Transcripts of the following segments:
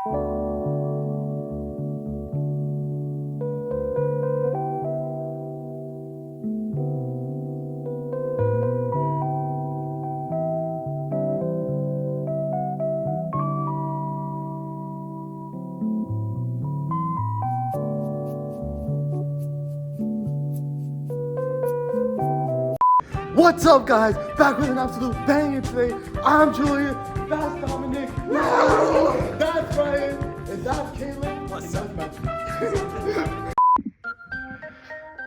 What's up, guys? Back with an absolute banger today. I'm Julia. That's Dominic. That's Brian. And that's Caitlin. What's up, man?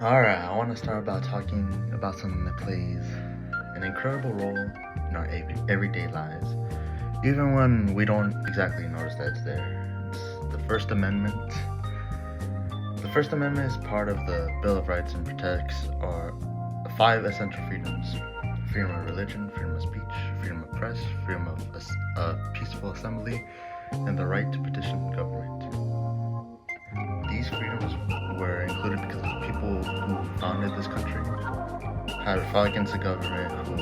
Alright, I want to start by talking about something that plays an incredible role in our everyday lives, even when we don't exactly notice that it's there. It's the First Amendment. The First Amendment is part of the Bill of Rights and protects our 5 essential freedoms: freedom of religion, freedom of speech, freedom of press, freedom of peaceful assembly, and the right to petition government. These freedoms were included because the people who founded this country had fought against the government who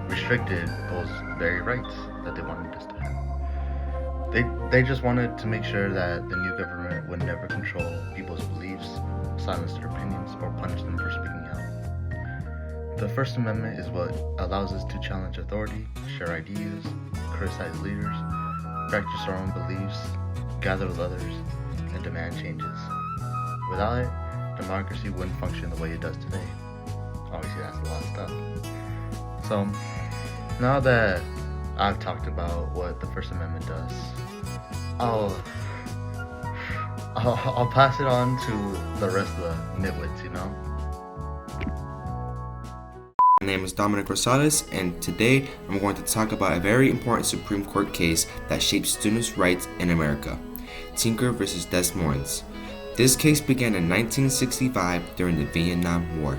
restricted those very rights that they wanted us to have. They just wanted to make sure that the new government would never control people's beliefs, silence their opinions, or punish them for speaking out. The First Amendment is what allows us to challenge authority, share ideas, criticize leaders, practice our own beliefs, gather with others, and demand changes. Without it, democracy wouldn't function the way it does today. Obviously, that's a lot of stuff. So, now that I've talked about what the First Amendment does, I'll pass it on to the rest of the nitwits, you know? My name is Dominic Rosales, and today I'm going to talk about a very important Supreme Court case that shapes students' rights in America, Tinker versus Des Moines. This case began in 1965 during the Vietnam War.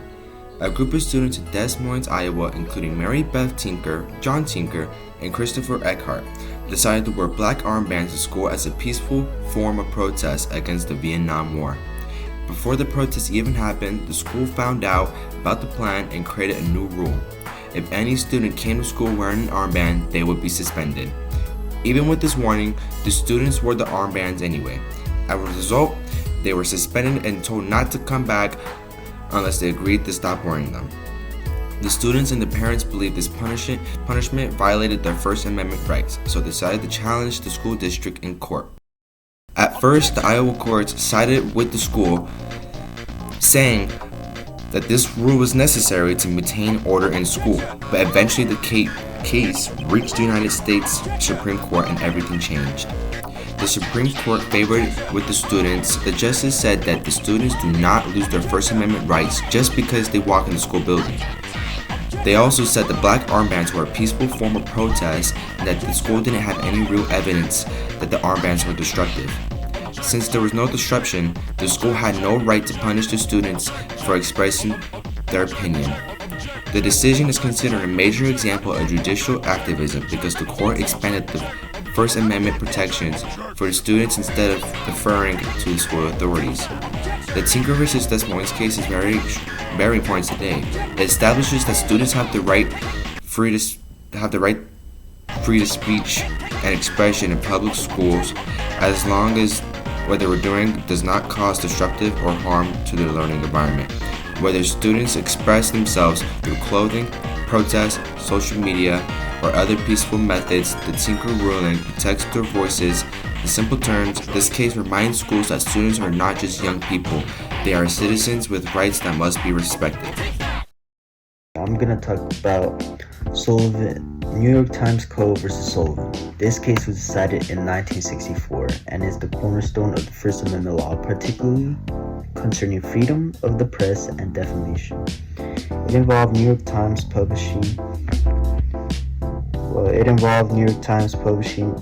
A group of students in Des Moines, Iowa, including Mary Beth Tinker, John Tinker, and Christopher Eckhart, decided to wear black armbands to school as a peaceful form of protest against the Vietnam War. Before the protest even happened, the school found out about the plan and created a new rule. If any student came to school wearing an armband, they would be suspended. Even with this warning, the students wore the armbands anyway. As a result, they were suspended and told not to come back unless they agreed to stop wearing them. The students and the parents believed this punishment violated their First Amendment rights, so decided to challenge the school district in court. At first, the Iowa courts sided with the school, saying that this rule was necessary to maintain order in school, but eventually the case reached the United States Supreme Court and everything changed. The Supreme Court favored with the students. The justice said that the students do not lose their First Amendment rights just because they walk in the school building. They also said the black armbands were a peaceful form of protest and that the school didn't have any real evidence that the armbands were destructive. Since there was no disruption, the school had no right to punish the students for expressing their opinion. The decision is considered a major example of judicial activism because the court expanded the First Amendment protections for the students instead of deferring to the school authorities. The Tinker vs. Des Moines case is very important today. It establishes that students have the right free to speech and expression in public schools as long as what they were doing does not cause destructive or harm to their learning environment. Whether students express themselves through clothing, protests, social media, or other peaceful methods, the Tinker ruling protects their voices. In simple terms, this case reminds schools that students are not just young people, they are citizens with rights that must be respected. I'm gonna talk about Sullivan, New York Times Co. versus Sullivan. This case was decided in 1964 and is the cornerstone of the First Amendment law, particularly concerning freedom of the press and defamation. It involved New York Times publishing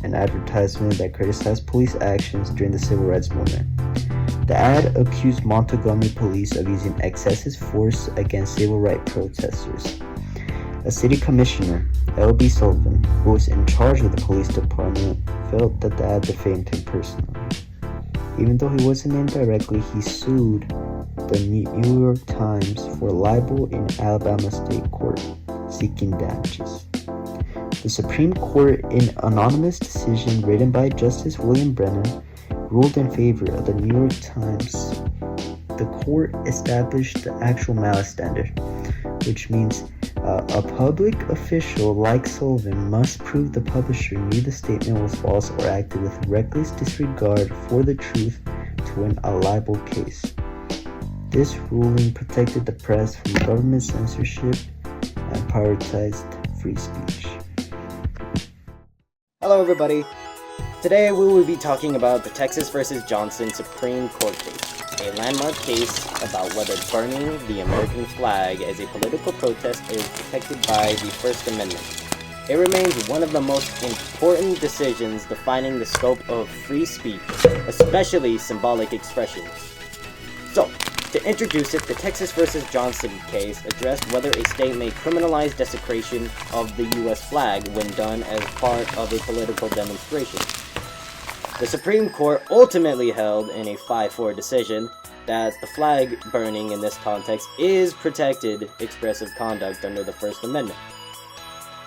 an advertisement that criticized police actions during the Civil Rights Movement. The ad accused Montgomery police of using excessive force against civil rights protesters. A city commissioner, L.B. Sullivan, who was in charge of the police department, felt that the ad defamed him personally. Even though he wasn't named directly, he sued the New York Times for libel in Alabama State Court, seeking damages. The Supreme Court, in an anonymous decision written by Justice William Brennan, ruled in favor of the New York Times. The court established the actual malice standard, which means a public official like Sullivan must prove the publisher knew the statement was false or acted with reckless disregard for the truth to win a libel case. This ruling protected the press from government censorship and prioritized free speech. Hello everybody. Today we will be talking about the Texas vs. Johnson Supreme Court case, a landmark case about whether burning the American flag as a political protest is protected by the First Amendment. It remains one of the most important decisions defining the scope of free speech, especially symbolic expressions. So, to introduce it, the Texas vs. Johnson case addressed whether a state may criminalize desecration of the U.S. flag when done as part of a political demonstration. The Supreme Court ultimately held in a 5-4 decision that the flag burning in this context is protected expressive conduct under the First Amendment.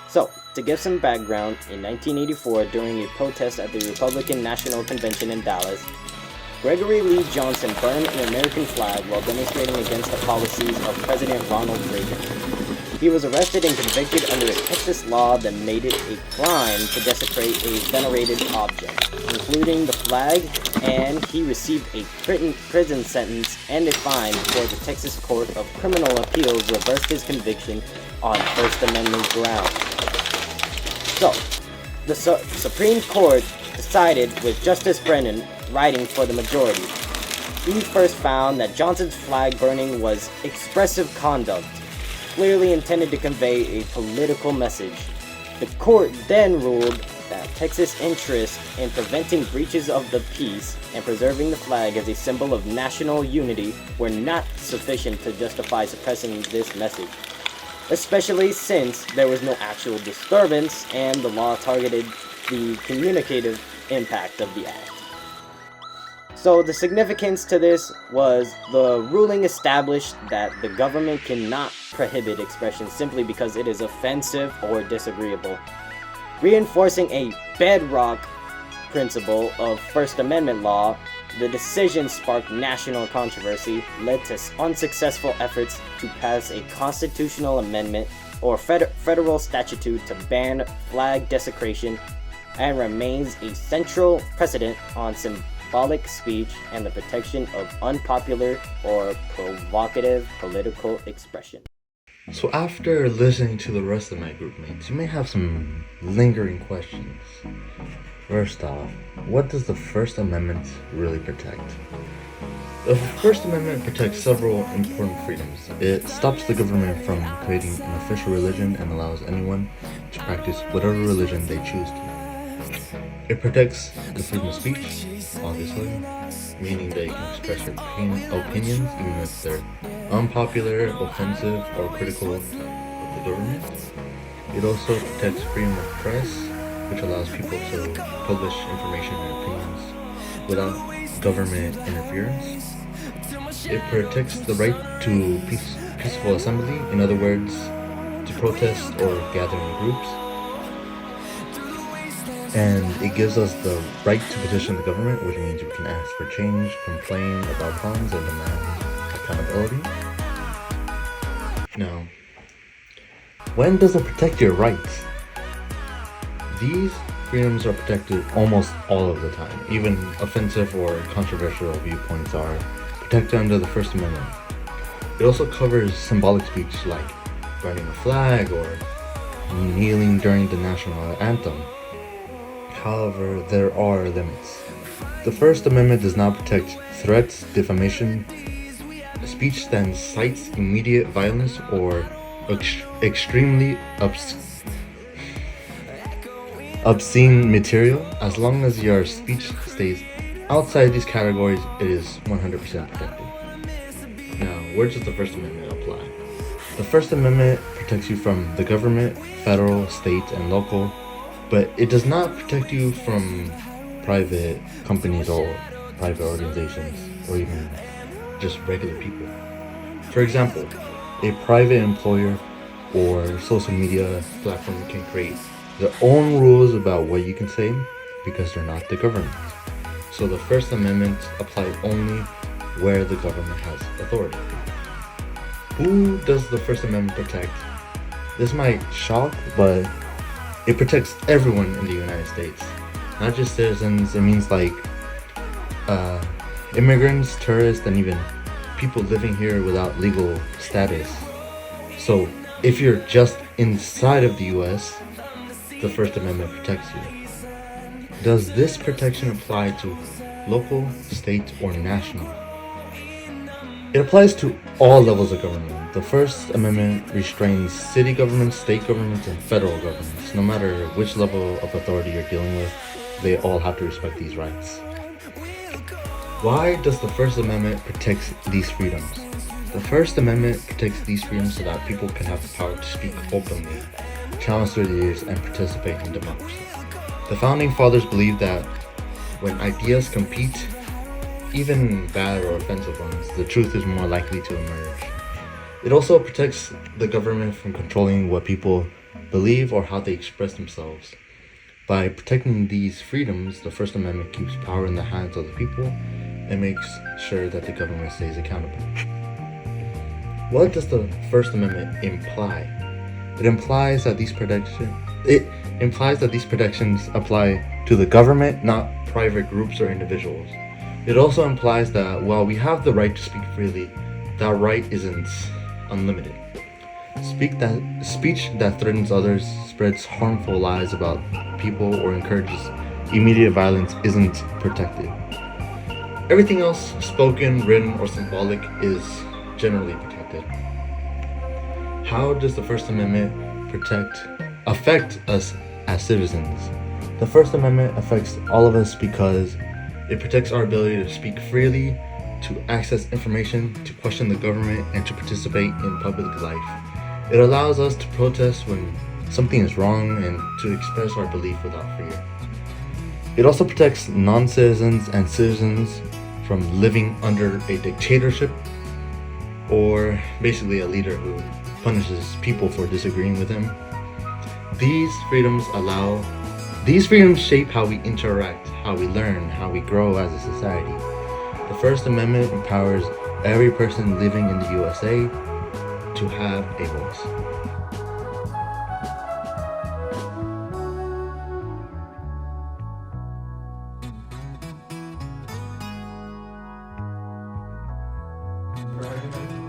So, to give some background, in 1984, during a protest at the Republican National Convention in Dallas, Gregory Lee Johnson burned an American flag while demonstrating against the policies of President Ronald Reagan. He was arrested and convicted under a Texas law that made it a crime to desecrate a venerated object, including the flag, and he received a prison sentence and a fine before the Texas Court of Criminal Appeals reversed his conviction on First Amendment grounds. So, the Supreme Court decided with Justice Brennan writing for the majority. He first found that Johnson's flag burning was expressive conduct, clearly intended to convey a political message. The court then ruled that Texas' interest in preventing breaches of the peace and preserving the flag as a symbol of national unity were not sufficient to justify suppressing this message, especially since there was no actual disturbance and the law targeted the communicative impact of the act. So the significance to this was the ruling established that the government cannot prohibit expression simply because it is offensive or disagreeable, reinforcing a bedrock principle of First Amendment law. The decision sparked national controversy, led to unsuccessful efforts to pass a constitutional amendment or federal statute to ban flag desecration, and remains a central precedent on symbolic speech and the protection of unpopular or provocative political expression. So after listening to the rest of my group mates, you may have some lingering questions. First off, what does the First Amendment really protect? The First Amendment protects several important freedoms. It stops the government from creating an official religion and allows anyone to practice whatever religion they choose to. It protects the freedom of speech, obviously, meaning that you can express your opinions even if they're unpopular, offensive, or critical of the government. It also protects freedom of press, which allows people to publish information and opinions without government interference. It protects the right to peaceful assembly, in other words, to protest or gather in groups. And it gives us the right to petition the government, which means we can ask for change, complain about problems, and demand accountability. Now, when does it protect your rights? These freedoms are protected almost all of the time. Even offensive or controversial viewpoints are protected under the First Amendment. It also covers symbolic speech like burning a flag or kneeling during the national anthem. However, there are limits. The First Amendment does not protect threats, defamation, speech that incites immediate violence, or extremely obscene material. As long as your speech stays outside these categories, it is 100% protected. Now, where does the First Amendment apply? The First Amendment protects you from the government, federal, state, and local, but it does not protect you from private companies or private organizations, or even just regular people. For example, a private employer or social media platform can create their own rules about what you can say because they're not the government. So the First Amendment applies only where the government has authority. Who does the First Amendment protect? This might shock, but it protects everyone in the United States, not just citizens. It means like immigrants, tourists, and even people living here without legal status. So if you're just inside of the US, the First Amendment protects you. Does this protection apply to local, state, or national? It applies to all levels of government. The First Amendment restrains city governments, state governments, and federal governments. No matter which level of authority you're dealing with, they all have to respect these rights. Why does the First Amendment protect these freedoms? The First Amendment protects these freedoms so that people can have the power to speak openly, challenge their leaders, and participate in democracy. The Founding Fathers believed that when ideas compete, even bad or offensive ones, the truth is more likely to emerge. It also protects the government from controlling what people believe or how they express themselves. By protecting these freedoms, the First Amendment keeps power in the hands of the people and makes sure that the government stays accountable. What does the First Amendment imply? It implies that these protections apply to the government, not private groups or individuals. It also implies that while we have the right to speak freely, that right isn't unlimited. Speech that threatens others, spreads harmful lies about people, or encourages immediate violence isn't protected. Everything else, spoken, written, or symbolic, is generally protected. How does the First Amendment affect us as citizens? The First Amendment affects all of us because it protects our ability to speak freely, to access information, to question the government, and to participate in public life. It allows us to protest when something is wrong and to express our belief without fear. It also protects non-citizens and citizens from living under a dictatorship, or basically a leader who punishes people for disagreeing with him. These freedoms shape how we interact, how we learn, how we grow as a society. The First Amendment empowers every person living in the USA to have a voice.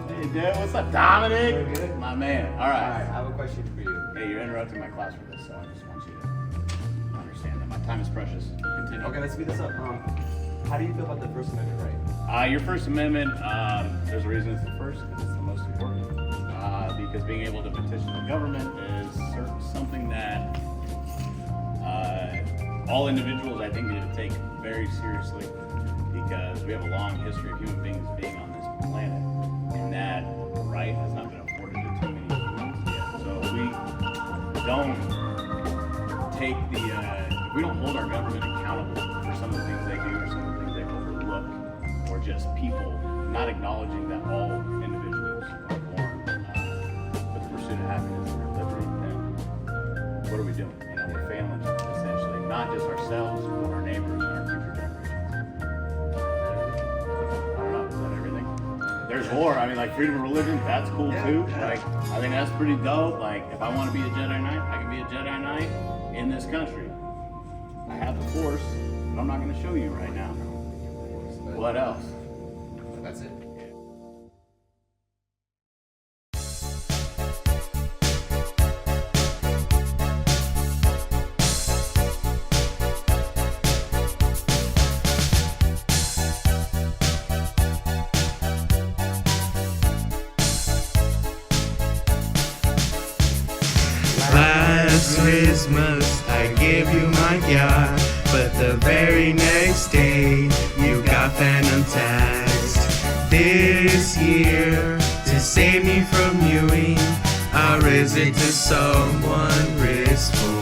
Hey, dude, what's up, Dominic? Good. My man. All right. I have a question for you. Hey, you're interrupting my class for this, so I just want you to understand that my time is precious. Continue. Okay, let's speed this up. How do you feel about the First Amendment right? Your First Amendment, there's a reason it's the first, because it's the most important. Because being able to petition the government is something that all individuals, I think, need to take very seriously, because we have a long history of human beings being on this planet, and that right has not been afforded to too many humans yet. So we don't take if we don't hold our government accountable for some of the things they do or some of the things they overlook, or just people not acknowledging that all individuals are born with the pursuit of happiness and liberty, then what are we doing? We're failing essentially, not just ourselves, but our neighbors and our future generations. I don't know, is that everything? There's more. I mean, like freedom of religion, that's cool too. Like, I think that's pretty dope. Like, if I want to be a Jedi Knight, I can be a Jedi Knight in this country. I have the Force, but I'm not going to show you right now. What else? That's it. Last Christmas I gave you my yacht, but the very next day you got phantom taxed. This year, to save me from viewing, I'll raise it to someone wistful.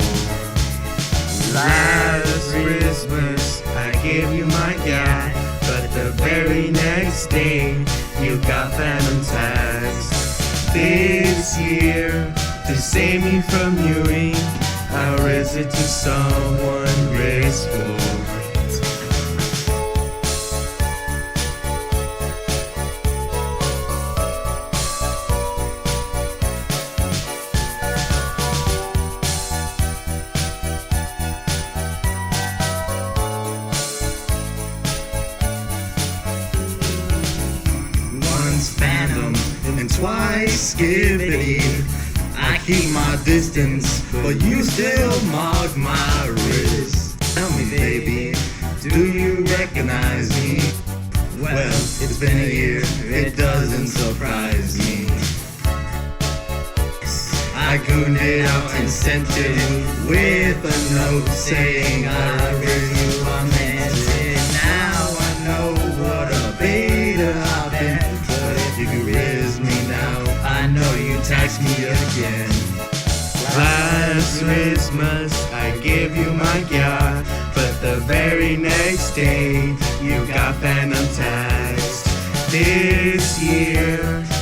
Last Christmas I gave you my yacht, but the very next day you got phantom taxed. This year, to save me from viewing, Or is it to someone graceful? Once phantom and twice skibbity. I keep my distance, but you still mark my wrist. Tell me, baby, do you recognize me? Well, it's been a year, it doesn't surprise me. I gooned it out and sent it with a note saying I really lamented. Now I know what a beta I've been. But if you riz me now, I know you tax me again. Last Christmas I gave you my yacht, but the very next day you got phantom taxed. This year,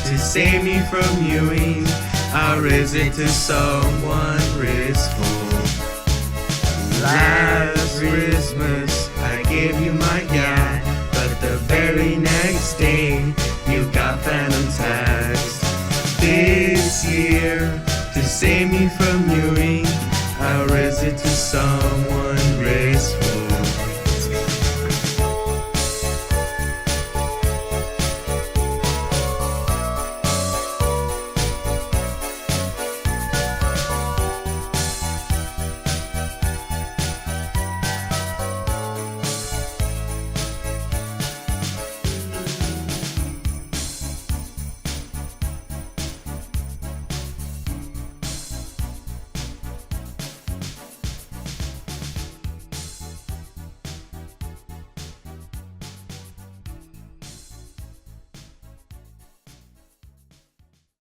to save me from viewing, or is it to someone graceful? Last Christmas I gave you